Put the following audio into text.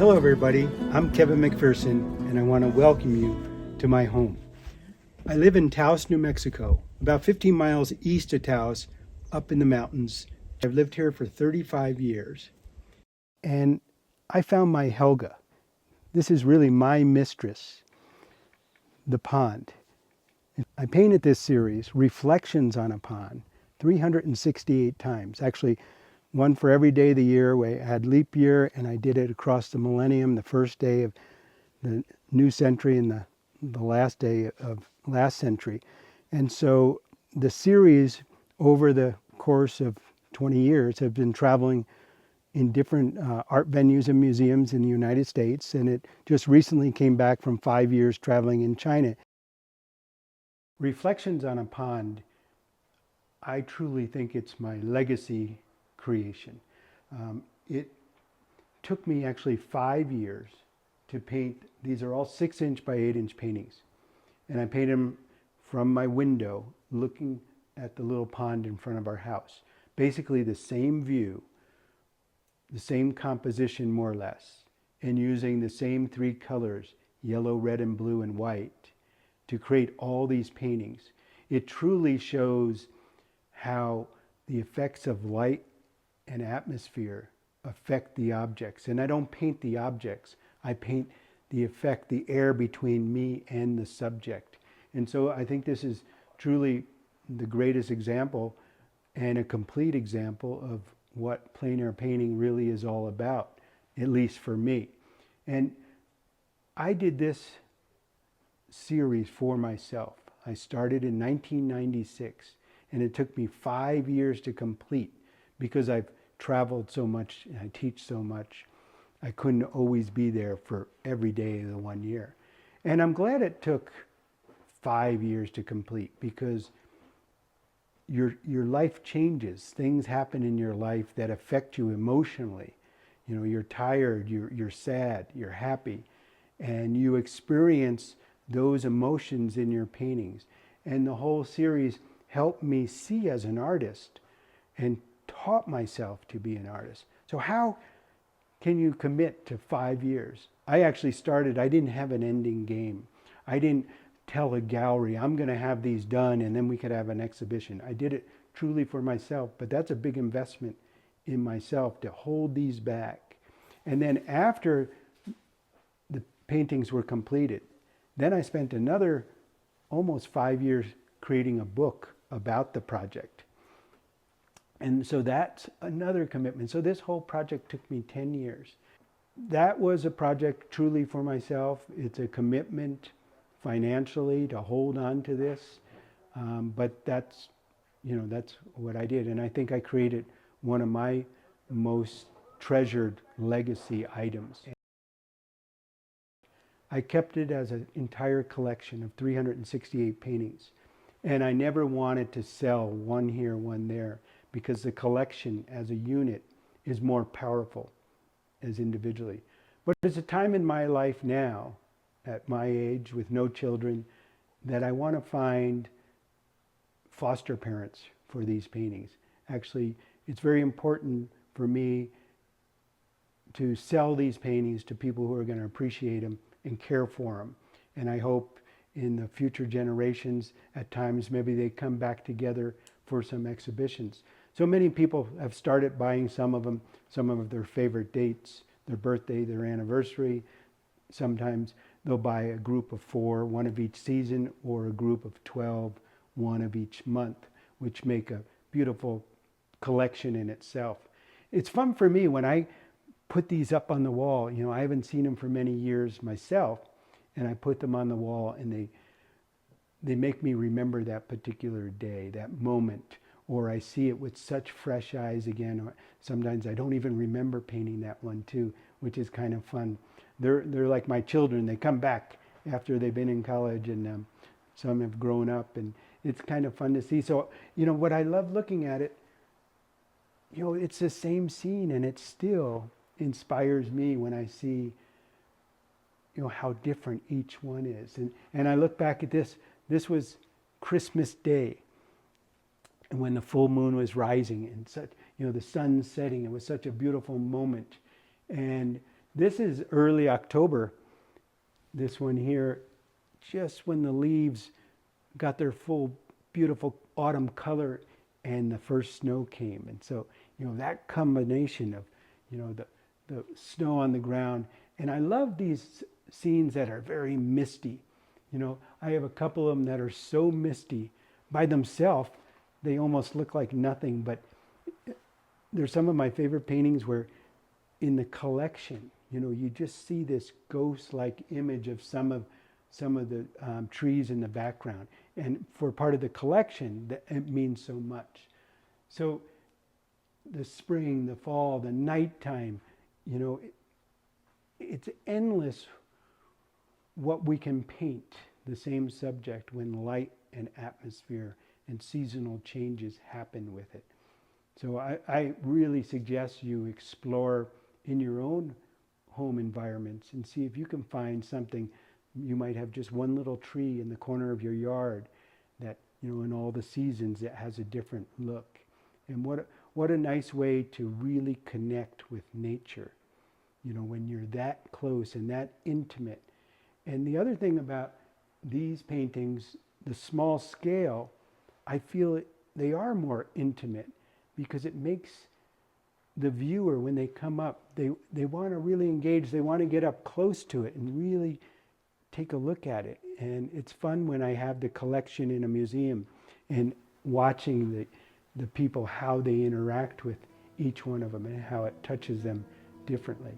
Hello everybody, I'm Kevin Macpherson and I want to welcome you to my home. I live in Taos, New Mexico, about 15 miles east of Taos, up in the mountains. I've lived here for 35 years and I found my Helga. This is really my mistress, the pond. I painted this series, Reflections on a Pond, 368 times. Actually, one for every day of the year. We had leap year and I did it across the millennium, the first day of the new century and the last day of last century. And so the series over the course of 20 years have been traveling in different art venues and museums in the United States. And it just recently came back from 5 years traveling in China. Reflections on a Pond, I truly think it's my legacy creation. It took me actually 5 years to paint. These are all 6-inch by 8-inch paintings. And I painted them from my window looking at the little pond in front of our house. Basically the same view, the same composition more or less, and using the same 3 colors, yellow, red, and blue, and white, to create all these paintings. It truly shows how the effects of light and atmosphere affect the objects. And I don't paint the objects, I paint the effect, the air between me and the subject. And so I think this is truly the greatest example and a complete example of what plein air painting really is all about, at least for me. And I did this series for myself. I started in 1996 and it took me 5 years to complete because I've traveled so much and I teach so much. I couldn't always be there for every day of the 1 year. And I'm glad it took 5 years to complete because your life changes. Things happen in your life that affect you emotionally. You know, you're tired, you're sad, you're happy, and you experience those emotions in your paintings. And the whole series helped me see as an artist and taught myself to be an artist. So how can you commit to 5 years? I actually started, I didn't have an ending game. I didn't tell a gallery, I'm going to have these done and then we could have an exhibition. I did it truly for myself, but that's a big investment in myself to hold these back. And then after the paintings were completed, then I spent another almost 5 years creating a book about the project. And so that's another commitment. So this whole project took me 10 years. That was a project truly for myself. It's a commitment financially to hold on to this. But that's what I did. And I think I created one of my most treasured legacy items. I kept it as an entire collection of 368 paintings. And I never wanted to sell one here, one there, because the collection as a unit is more powerful as individually. But there's a time in my life now, at my age, with no children, that I want to find foster parents for these paintings. Actually, it's very important for me to sell these paintings to people who are going to appreciate them and care for them. And I hope in the future generations, at times, maybe they come back together for some exhibitions. So many people have started buying some of their favorite dates, their birthday, their anniversary. Sometimes they'll buy a group of 4, one of each season, or a group of 12, one of each month, which make a beautiful collection in itself. It's fun for me when I put these up on the wall. You know, I haven't seen them for many years myself, and I put them on the wall and they make me remember that particular day, that moment, or I see it with such fresh eyes again. Or sometimes I don't even remember painting that one too, which is kind of fun. They're like my children. They come back after they've been in college, and some have grown up, and it's kind of fun to see. So, you know, what I love looking at it, you know, it's the same scene, and it still inspires me when I see, you know, how different each one is. And I look back at this. This was Christmas Day, and when the full moon was rising and such, you know, the sun setting, it was such a beautiful moment. And This is early October. This one here, just when the leaves got their full beautiful autumn color and the first snow came. And so, that combination of, the snow on the ground. And I love these scenes that are very misty. I have a couple of them that are so misty by themselves, they almost look like nothing. But there's some of my favorite paintings where in the collection, you just see this ghost-like image of some of the trees in the background. And for part of the collection, it means so much. So the spring, the fall, the nighttime, it's endless what we can paint the same subject when light and atmosphere and seasonal changes happen with it. So I really suggest you explore in your own home environments and see if you can find something. You might have just one little tree in the corner of your yard that, in all the seasons it has a different look. And what a nice way to really connect with nature, when you're that close and that intimate. And the other thing about these paintings, the small scale, I feel they are more intimate because it makes the viewer, when they come up, they want to really engage. They want to get up close to it and really take a look at it. And it's fun when I have the collection in a museum and watching the people, how they interact with each one of them and how it touches them differently.